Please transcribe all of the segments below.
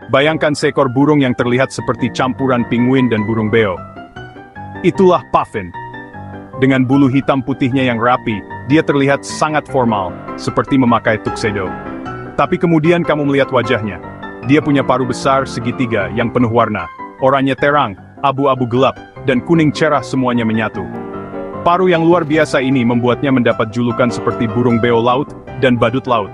Bayangkan seekor burung yang terlihat seperti campuran penguin dan burung beo. Itulah puffin. Dengan bulu hitam putihnya yang rapi, dia terlihat sangat formal, seperti memakai tuxedo. Tapi kemudian kamu melihat wajahnya. Dia punya paruh besar segitiga yang penuh warna, oranye terang, abu-abu gelap, dan kuning cerah semuanya menyatu. Paruh yang luar biasa ini membuatnya mendapat julukan seperti burung beo laut dan badut laut.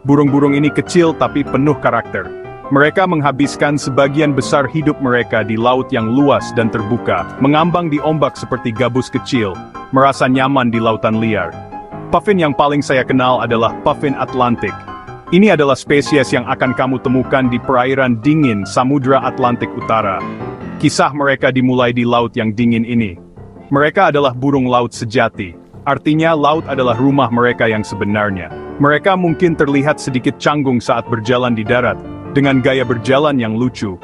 Burung-burung ini kecil tapi penuh karakter. Mereka menghabiskan sebagian besar hidup mereka di laut yang luas dan terbuka, mengambang di ombak seperti gabus kecil, merasa nyaman di lautan liar. Puffin yang paling saya kenal adalah puffin Atlantik. Ini adalah spesies yang akan kamu temukan di perairan dingin Samudra Atlantik Utara. Kisah mereka dimulai di laut yang dingin ini. Mereka adalah burung laut sejati, artinya laut adalah rumah mereka yang sebenarnya. Mereka mungkin terlihat sedikit canggung saat berjalan di darat, dengan gaya berjalan yang lucu.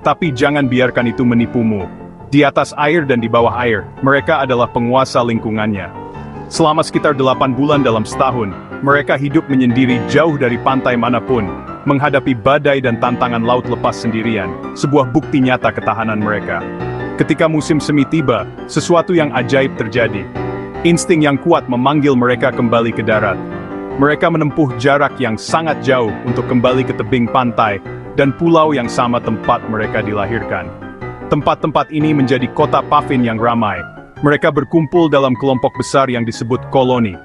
Tapi jangan biarkan itu menipumu. Di atas air dan di bawah air, mereka adalah penguasa lingkungannya. Selama sekitar 8 bulan dalam setahun, mereka hidup menyendiri jauh dari pantai manapun, menghadapi badai dan tantangan laut lepas sendirian, sebuah bukti nyata ketahanan mereka. Ketika musim semi tiba, sesuatu yang ajaib terjadi. Insting yang kuat memanggil mereka kembali ke darat. Mereka menempuh jarak yang sangat jauh untuk kembali ke tebing pantai dan pulau yang sama tempat mereka dilahirkan. Tempat-tempat ini menjadi kota puffin yang ramai. Mereka berkumpul dalam kelompok besar yang disebut koloni.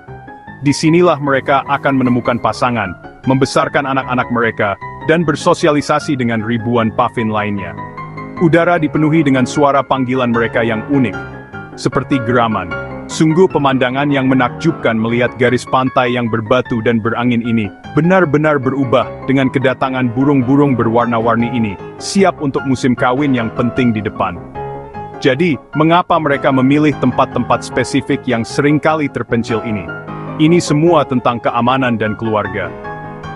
Disinilah mereka akan menemukan pasangan, membesarkan anak-anak mereka, dan bersosialisasi dengan ribuan puffin lainnya. Udara dipenuhi dengan suara panggilan mereka yang unik, seperti geraman. Sungguh pemandangan yang menakjubkan melihat garis pantai yang berbatu dan berangin ini, benar-benar berubah dengan kedatangan burung-burung berwarna-warni ini, siap untuk musim kawin yang penting di depan. Jadi, mengapa mereka memilih tempat-tempat spesifik yang seringkali terpencil ini? Ini semua tentang keamanan dan keluarga.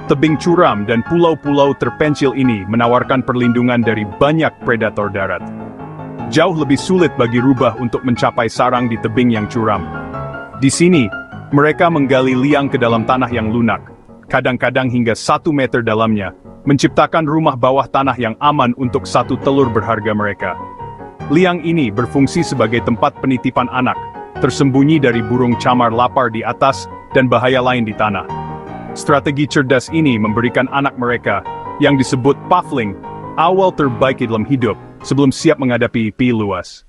Tebing curam dan pulau-pulau terpencil ini menawarkan perlindungan dari banyak predator darat. Jauh lebih sulit bagi rubah untuk mencapai sarang di tebing yang curam. Di sini, mereka menggali liang ke dalam tanah yang lunak, kadang-kadang hingga 1 meter dalamnya, menciptakan rumah bawah tanah yang aman untuk satu telur berharga mereka. Liang ini berfungsi sebagai tempat penitipan anak, tersembunyi dari burung camar lapar di atas dan bahaya lain di tanah. Strategi cerdas ini memberikan anak mereka, yang disebut puffling, awal terbaik dalam hidup, sebelum siap menghadapi pi luas.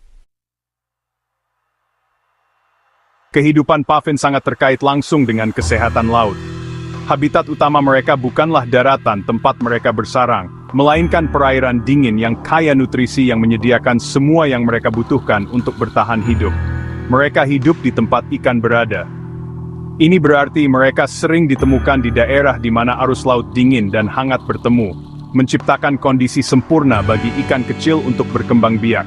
Kehidupan puffin sangat terkait langsung dengan kesehatan laut. Habitat utama mereka bukanlah daratan tempat mereka bersarang, melainkan perairan dingin yang kaya nutrisi yang menyediakan semua yang mereka butuhkan untuk bertahan hidup. Mereka hidup di tempat ikan berada. Ini berarti mereka sering ditemukan di daerah di mana arus laut dingin dan hangat bertemu, menciptakan kondisi sempurna bagi ikan kecil untuk berkembang biak.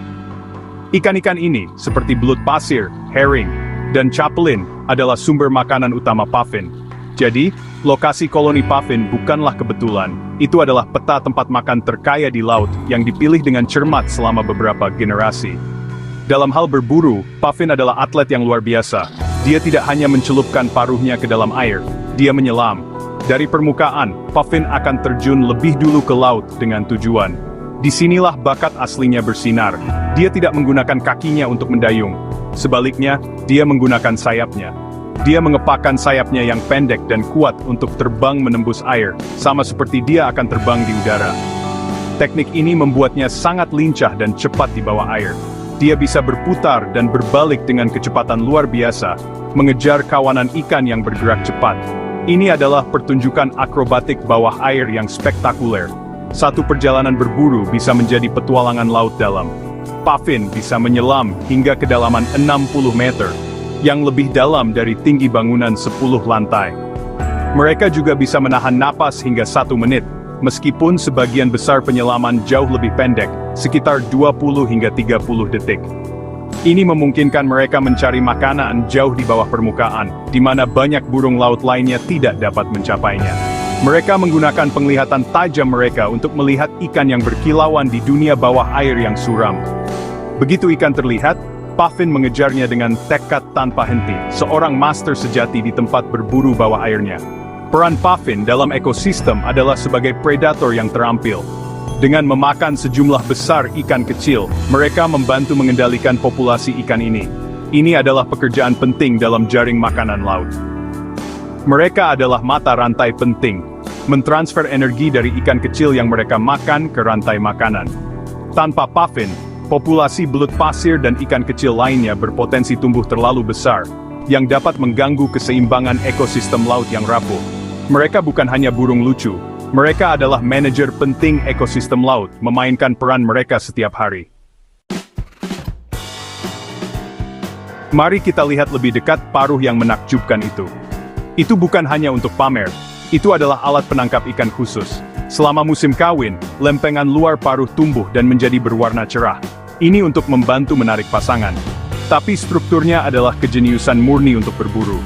Ikan-ikan ini, seperti belut pasir, herring, dan capelin, adalah sumber makanan utama puffin. Jadi, lokasi koloni puffin bukanlah kebetulan, itu adalah peta tempat makan terkaya di laut yang dipilih dengan cermat selama beberapa generasi. Dalam hal berburu, puffin adalah atlet yang luar biasa. Dia tidak hanya mencelupkan paruhnya ke dalam air, dia menyelam. Dari permukaan, puffin akan terjun lebih dulu ke laut dengan tujuan. Disinilah bakat aslinya bersinar. Dia tidak menggunakan kakinya untuk mendayung. Sebaliknya, dia menggunakan sayapnya. Dia mengepakkan sayapnya yang pendek dan kuat untuk terbang menembus air, sama seperti dia akan terbang di udara. Teknik ini membuatnya sangat lincah dan cepat di bawah air. Dia bisa berputar dan berbalik dengan kecepatan luar biasa, mengejar kawanan ikan yang bergerak cepat. Ini adalah pertunjukan akrobatik bawah air yang spektakuler. Satu perjalanan berburu bisa menjadi petualangan laut dalam. Puffin bisa menyelam hingga kedalaman 60 meter, yang lebih dalam dari tinggi bangunan 10 lantai. Mereka juga bisa menahan napas hingga 1 menit, meskipun sebagian besar penyelaman jauh lebih pendek, sekitar 20 hingga 30 detik. Ini memungkinkan mereka mencari makanan jauh di bawah permukaan, di mana banyak burung laut lainnya tidak dapat mencapainya. Mereka menggunakan penglihatan tajam mereka untuk melihat ikan yang berkilauan di dunia bawah air yang suram. Begitu ikan terlihat, puffin mengejarnya dengan tekad tanpa henti, seorang master sejati di tempat berburu bawah airnya. Peran puffin dalam ekosistem adalah sebagai predator yang terampil. Dengan memakan sejumlah besar ikan kecil, mereka membantu mengendalikan populasi ikan ini. Ini adalah pekerjaan penting dalam jaring makanan laut. Mereka adalah mata rantai penting, mentransfer energi dari ikan kecil yang mereka makan ke rantai makanan. Tanpa puffin, populasi belut pasir dan ikan kecil lainnya berpotensi tumbuh terlalu besar, yang dapat mengganggu keseimbangan ekosistem laut yang rapuh. Mereka bukan hanya burung lucu, mereka adalah manajer penting ekosistem laut, memainkan peran mereka setiap hari. Mari kita lihat lebih dekat paruh yang menakjubkan itu. Itu bukan hanya untuk pamer, itu adalah alat penangkap ikan khusus. Selama musim kawin, lempengan luar paruh tumbuh dan menjadi berwarna cerah. Ini untuk membantu menarik pasangan. Tapi strukturnya adalah kejeniusan murni untuk berburu.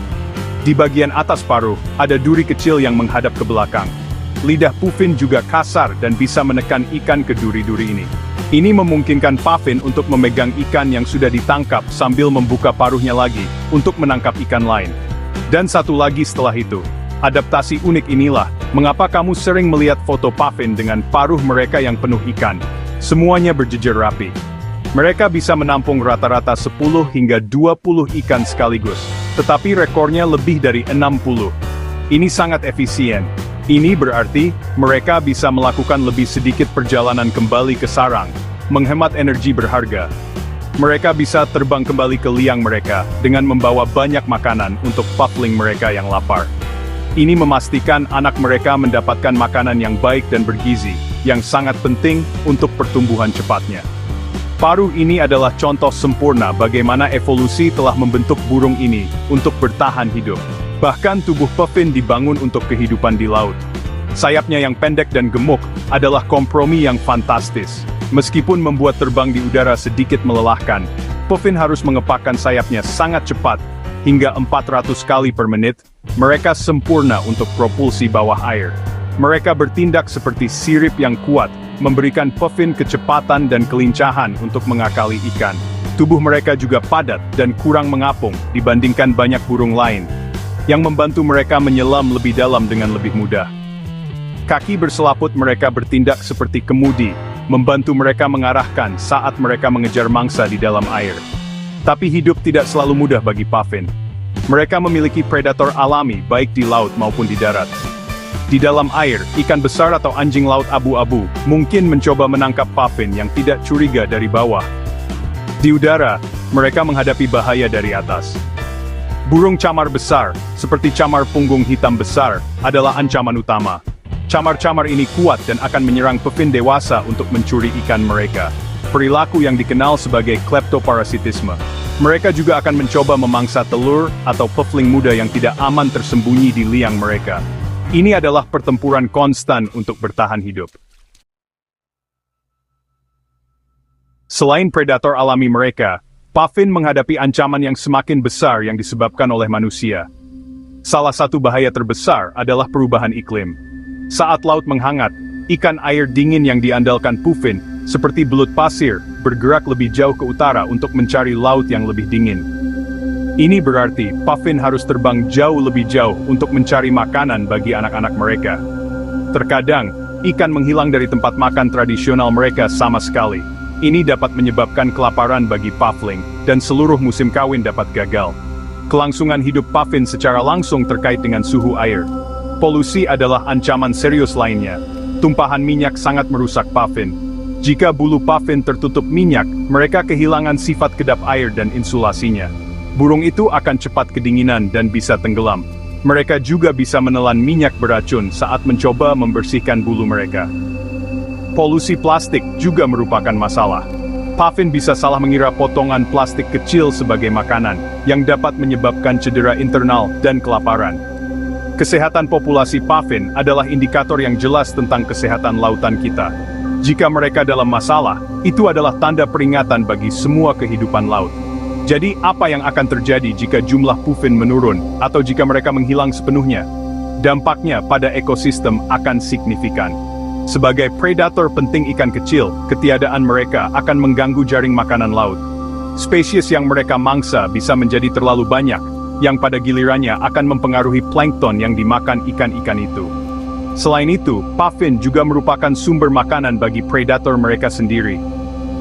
Di bagian atas paruh, ada duri kecil yang menghadap ke belakang. Lidah puffin juga kasar dan bisa menekan ikan ke duri-duri ini. Ini memungkinkan puffin untuk memegang ikan yang sudah ditangkap sambil membuka paruhnya lagi untuk menangkap ikan lain. Dan satu lagi setelah itu, adaptasi unik inilah mengapa kamu sering melihat foto puffin dengan paruh mereka yang penuh ikan. Semuanya berjejer rapi. Mereka bisa menampung rata-rata 10 hingga 20 ikan sekaligus, tetapi rekornya lebih dari 60. Ini sangat efisien. Ini berarti mereka bisa melakukan lebih sedikit perjalanan kembali ke sarang, menghemat energi berharga. Mereka bisa terbang kembali ke liang mereka dengan membawa banyak makanan untuk puffling mereka yang lapar. Ini memastikan anak mereka mendapatkan makanan yang baik dan bergizi, yang sangat penting untuk pertumbuhan cepatnya. Paruh ini adalah contoh sempurna bagaimana evolusi telah membentuk burung ini untuk bertahan hidup. Bahkan tubuh puffin dibangun untuk kehidupan di laut. Sayapnya yang pendek dan gemuk adalah kompromi yang fantastis. Meskipun membuat terbang di udara sedikit melelahkan, puffin harus mengepakkan sayapnya sangat cepat, hingga 400 kali per menit. Mereka sempurna untuk propulsi bawah air. Mereka bertindak seperti sirip yang kuat, memberikan puffin kecepatan dan kelincahan untuk mengakali ikan. Tubuh mereka juga padat dan kurang mengapung dibandingkan banyak burung lain, yang membantu mereka menyelam lebih dalam dengan lebih mudah. Kaki berselaput mereka bertindak seperti kemudi, membantu mereka mengarahkan saat mereka mengejar mangsa di dalam air. Tapi hidup tidak selalu mudah bagi puffin. Mereka memiliki predator alami baik di laut maupun di darat. Di dalam air, ikan besar atau anjing laut abu-abu mungkin mencoba menangkap puffin yang tidak curiga dari bawah. Di udara, mereka menghadapi bahaya dari atas. Burung camar besar, seperti camar punggung hitam besar, adalah ancaman utama. Camar-camar ini kuat dan akan menyerang puffin dewasa untuk mencuri ikan mereka. Perilaku yang dikenal sebagai kleptoparasitisme. Mereka juga akan mencoba memangsa telur atau puffling muda yang tidak aman tersembunyi di liang mereka. Ini adalah pertempuran konstan untuk bertahan hidup. Selain predator alami mereka, puffin menghadapi ancaman yang semakin besar yang disebabkan oleh manusia. Salah satu bahaya terbesar adalah perubahan iklim. Saat laut menghangat, ikan air dingin yang diandalkan puffin, seperti belut pasir, bergerak lebih jauh ke utara untuk mencari laut yang lebih dingin. Ini berarti puffin harus terbang jauh lebih jauh untuk mencari makanan bagi anak-anak mereka. Terkadang, ikan menghilang dari tempat makan tradisional mereka sama sekali. Ini dapat menyebabkan kelaparan bagi puffling, dan seluruh musim kawin dapat gagal. Kelangsungan hidup puffin secara langsung terkait dengan suhu air. Polusi adalah ancaman serius lainnya. Tumpahan minyak sangat merusak puffin. Jika bulu puffin tertutup minyak, mereka kehilangan sifat kedap air dan insulasinya. Burung itu akan cepat kedinginan dan bisa tenggelam. Mereka juga bisa menelan minyak beracun saat mencoba membersihkan bulu mereka. Polusi plastik juga merupakan masalah. Puffin bisa salah mengira potongan plastik kecil sebagai makanan, yang dapat menyebabkan cedera internal dan kelaparan. Kesehatan populasi puffin adalah indikator yang jelas tentang kesehatan lautan kita. Jika mereka dalam masalah, itu adalah tanda peringatan bagi semua kehidupan laut. Jadi, apa yang akan terjadi jika jumlah puffin menurun, atau jika mereka menghilang sepenuhnya? Dampaknya pada ekosistem akan signifikan. Sebagai predator penting ikan kecil, ketiadaan mereka akan mengganggu jaring makanan laut. Spesies yang mereka mangsa bisa menjadi terlalu banyak, yang pada gilirannya akan mempengaruhi plankton yang dimakan ikan-ikan itu. Selain itu, puffin juga merupakan sumber makanan bagi predator mereka sendiri.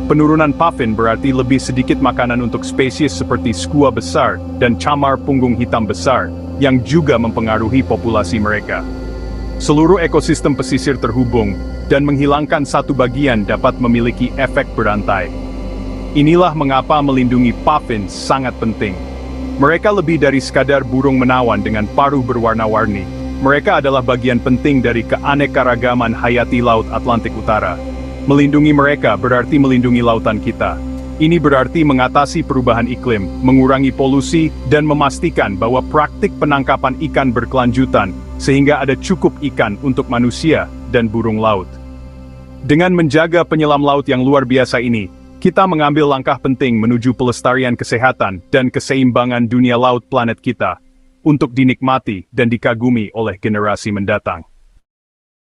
Penurunan puffin berarti lebih sedikit makanan untuk spesies seperti skua besar dan camar punggung hitam besar, yang juga mempengaruhi populasi mereka. Seluruh ekosistem pesisir terhubung, dan menghilangkan satu bagian dapat memiliki efek berantai. Inilah mengapa melindungi puffin sangat penting. Mereka lebih dari sekadar burung menawan dengan paruh berwarna-warni. Mereka adalah bagian penting dari keanekaragaman hayati Laut Atlantik Utara. Melindungi mereka berarti melindungi lautan kita. Ini berarti mengatasi perubahan iklim, mengurangi polusi, dan memastikan bahwa praktik penangkapan ikan berkelanjutan, sehingga ada cukup ikan untuk manusia dan burung laut. Dengan menjaga penyelam laut yang luar biasa ini, kita mengambil langkah penting menuju pelestarian kesehatan dan keseimbangan dunia laut planet kita, untuk dinikmati dan dikagumi oleh generasi mendatang.